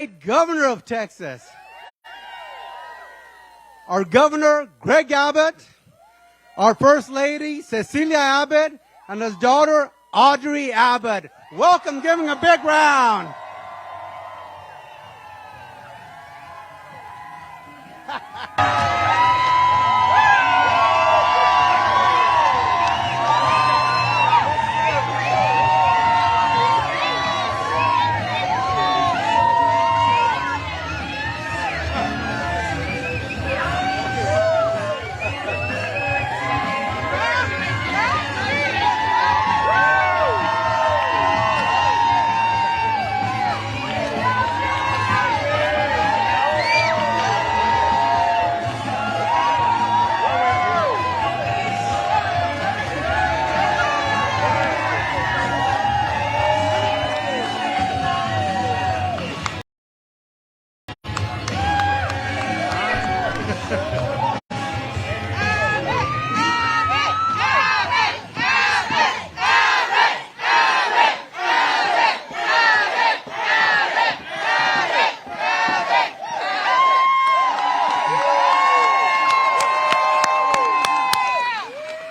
Governor of Texas. Our Governor, Greg Abbott, our First Lady, Cecilia Abbott, and his daughter, Audrey Abbott. Welcome, give him a big round.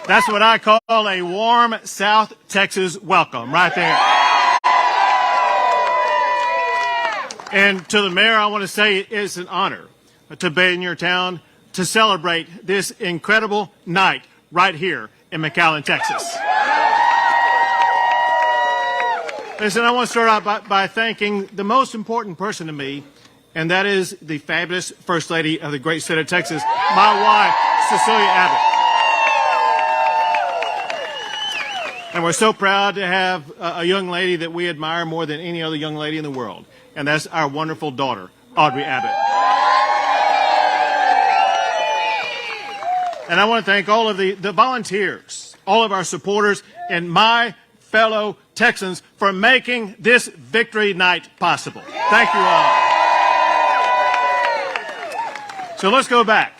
That's what I call a warm South Texas welcome right there. And to the mayor, I want to say it's an honor to be in your town to celebrate this incredible night right here in McAllen, Texas. Listen, I want to start out by thanking the most important person to me, and that is the fabulous First Lady of the great state of Texas, my wife, Cecilia Abbott. And we're so proud to have a young lady that we admire more than any other young lady in the world. And that's our wonderful daughter, Audrey Abbott. And I want to thank all of the volunteers, all of our supporters, and my fellow Texans for making this victory night possible. Thank you all. So let's go back.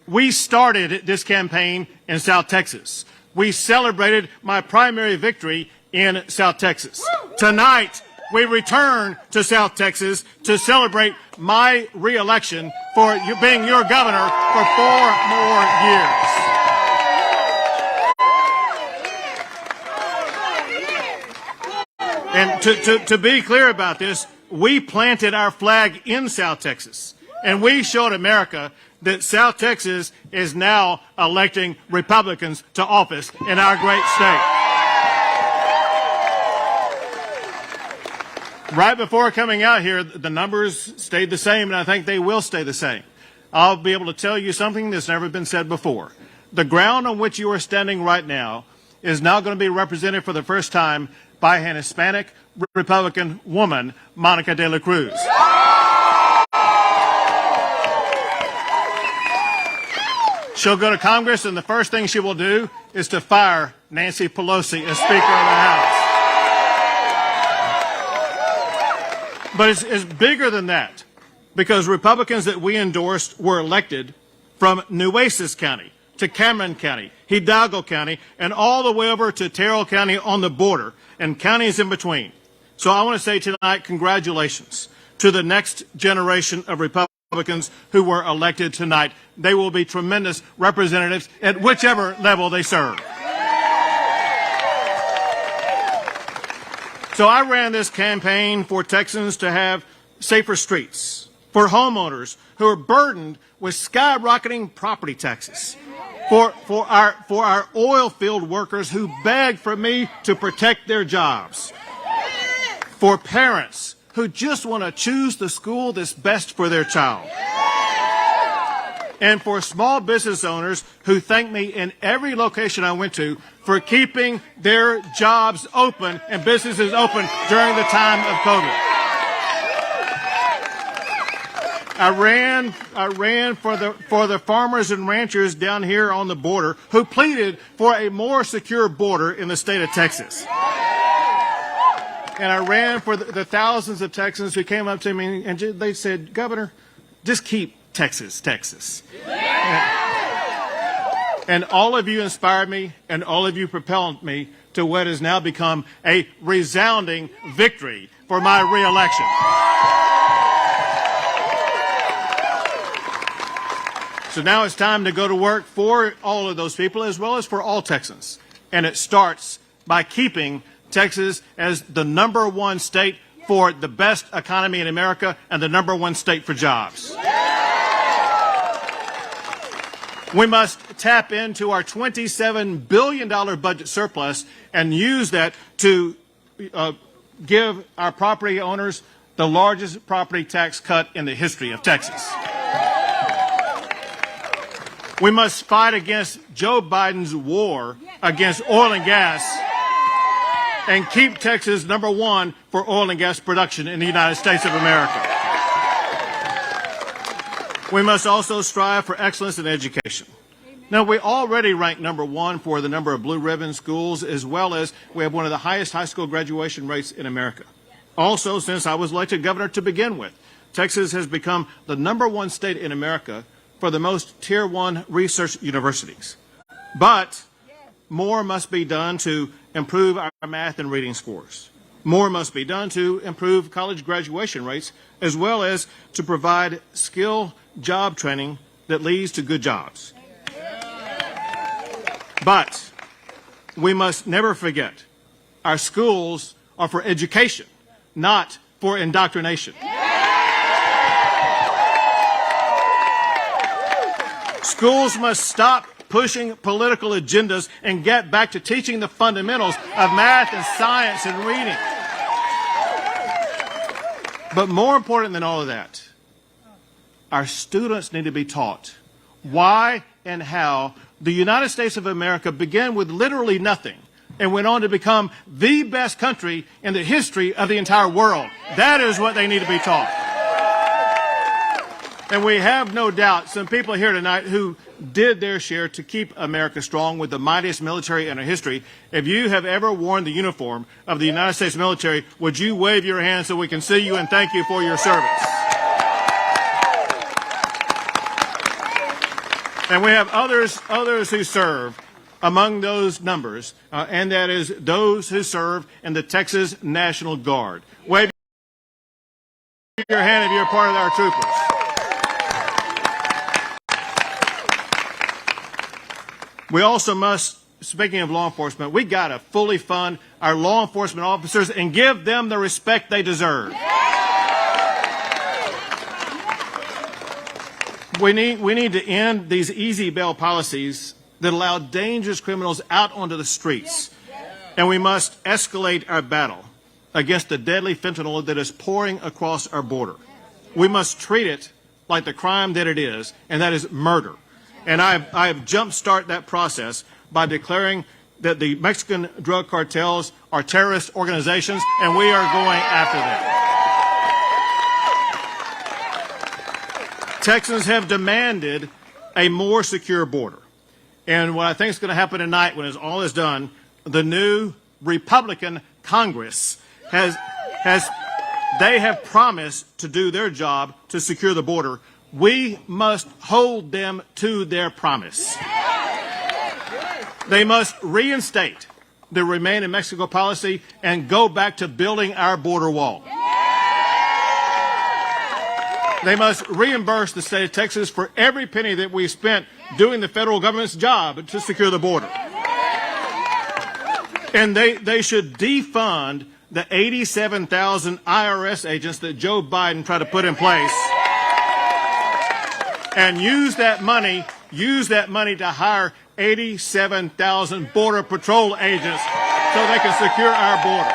We started this campaign in South Texas. We celebrated my primary victory in South Texas. Tonight, we return to South Texas to celebrate my re-election for being your governor for 4 more years. And to be clear about this, we planted our flag in South Texas, and we showed America that South Texas is now electing Republicans to office in our great state. Right before coming out here, the numbers stayed the same, and I think they will stay the same. I'll be able to tell you something that's never been said before. The ground on which you are standing right now is now going to be represented for the first time by an Hispanic Republican woman, Monica de la Cruz. She'll go to Congress, and the first thing she will do is to fire Nancy Pelosi as Speaker of the House. But it's bigger than that, because Republicans that we endorsed were elected from Nueces County to Cameron County, Hidalgo County, and all the way over to Terrell County on the border, and counties in between. So I want to say tonight, congratulations to the next generation of Republicans who were elected tonight. They will be tremendous representatives at whichever level they serve. So I ran this campaign for Texans to have safer streets, for homeowners who are burdened with skyrocketing property taxes, for our oil field workers who beg for me to protect their jobs, for parents who just want to choose the school that's best for their child, and for small business owners who thank me in every location I went to for keeping their jobs open and businesses open during the time of COVID. I ran for the farmers and ranchers down here on the border who pleaded for a more secure border in the state of Texas. And I ran for the thousands of Texans who came up to me and they said, "Governor, just keep Texas, Texas." And all of you inspired me, and all of you propelled me to what has now become a resounding victory for my re-election. So now it's time to go to work for all of those people as well as for all Texans. And it starts by keeping Texas as the #1 state for the best economy in America and the #1 state for jobs. We must tap into our $27 billion budget surplus and use that to give our property owners the largest property tax cut in the history of Texas. We must fight against Joe Biden's war against oil and gas and keep Texas #1 for oil and gas production in the United States of America. We must also strive for excellence in education. Now, we already rank #1 for the number of blue ribbon schools, as well as we have one of the highest high school graduation rates in America. Also, since I was elected governor to begin with, Texas has become the #1 state in America for the most Tier 1 research universities. But more must be done to improve our math and reading scores. More must be done to improve college graduation rates, as well as to provide skill job training that leads to good jobs. But we must never forget, our schools are for education, not for indoctrination. Schools must stop pushing political agendas and get back to teaching the fundamentals of math and science and reading. But more important than all of that, our students need to be taught why and how the United States of America began with literally nothing and went on to become the best country in the history of the entire world. That is what they need to be taught. And we have no doubt some people here tonight who did their share to keep America strong with the mightiest military in our history. If you have ever worn the uniform of the United States military, would you wave your hand so we can see you and thank you for your service? And we have others who serve among those numbers, and that is those who serve in the Texas National Guard. Wave your hand if you're part of our troopers. We also must, speaking of law enforcement, we got to fully fund our law enforcement officers and give them the respect they deserve. We need to end these easy bail policies that allow dangerous criminals out onto the streets. And we must escalate our battle against the deadly fentanyl that is pouring across our border. We must treat it like the crime that it is, and that is murder. And I have jump-started that process by declaring that the Mexican drug cartels are terrorist organizations, and we are going after them. Texans have demanded a more secure border. And what I think is going to happen tonight when all is done, the new Republican Congress they have promised to do their job to secure the border. We must hold them to their promise. They must reinstate the Remain in Mexico policy and go back to building our border wall. They must reimburse the state of Texas for every penny that we spent doing the federal government's job to secure the border. And they should defund the 87,000 IRS agents that Joe Biden tried to put in place and use that money to hire 87,000 Border Patrol agents so they can secure our border.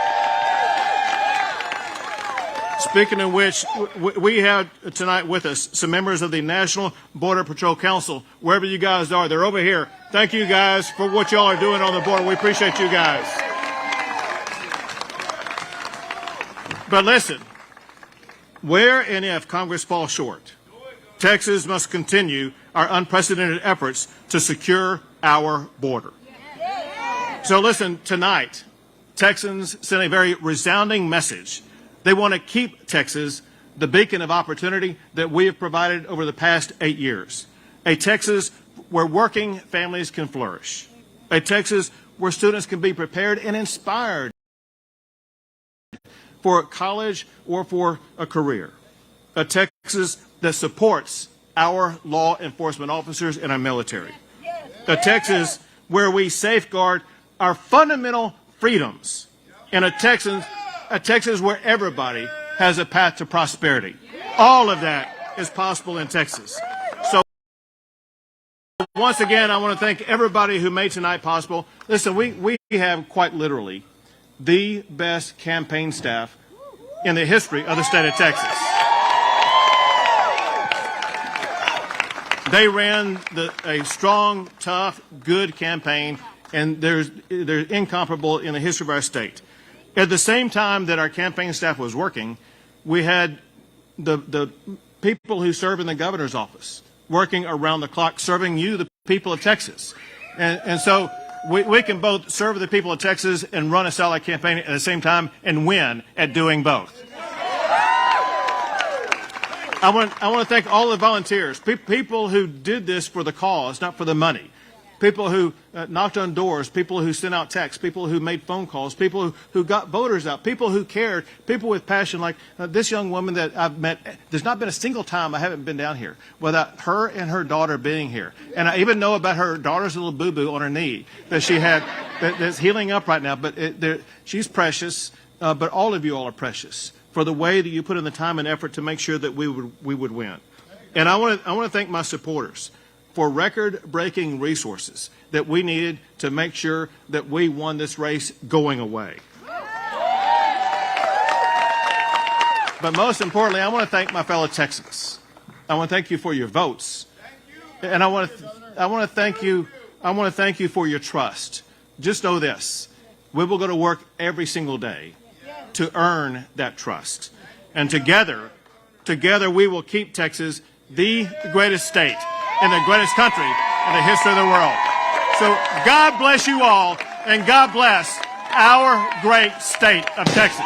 Speaking of which, we have tonight with us some members of the National Border Patrol Council. Wherever you guys are, they're over here. Thank you guys for what y'all are doing on the border. We appreciate you guys. But listen, where and if Congress falls short, Texas must continue our unprecedented efforts to secure our border. So listen, tonight, Texans sent a very resounding message. They want to keep Texas the beacon of opportunity that we have provided over the past 8 years. A Texas where working families can flourish. A Texas where students can be prepared and inspired for college or for a career. A Texas that supports our law enforcement officers and our military. A Texas where we safeguard our fundamental freedoms, and a Texas where everybody has a path to prosperity. All of that is possible in Texas. So once again, I want to thank everybody who made tonight possible. Listen, we have quite literally the best campaign staff in the history of the state of Texas. They ran a strong, tough, good campaign, and they're incomparable in the history of our state. At the same time that our campaign staff was working, we had the people who serve in the governor's office working around the clock, serving you, the people of Texas. And so we can both serve the people of Texas and run a solid campaign at the same time and win at doing both. I want to thank all the volunteers, people who did this for the cause, not for the money. People who knocked on doors, people who sent out texts, people who made phone calls, people who got voters out, people who cared, people with passion like this young woman that I've met. There's not been a single time I haven't been down here without her and her daughter being here. And I even know about her daughter's little boo-boo on her knee that she had that's healing up right now. But she's precious, but all of you all are precious for the way that you put in the time and effort to make sure that we would win. And I want to thank my supporters for record-breaking resources that we needed to make sure that we won this race going away. But most importantly, I want to thank my fellow Texans. I want to thank you for your votes, and I want to thank you for your trust. Just know this: we will go to work every single day to earn that trust, and together we will keep Texas the greatest state in the greatest country in the history of the world. So God bless you all, and God bless our great state of Texas.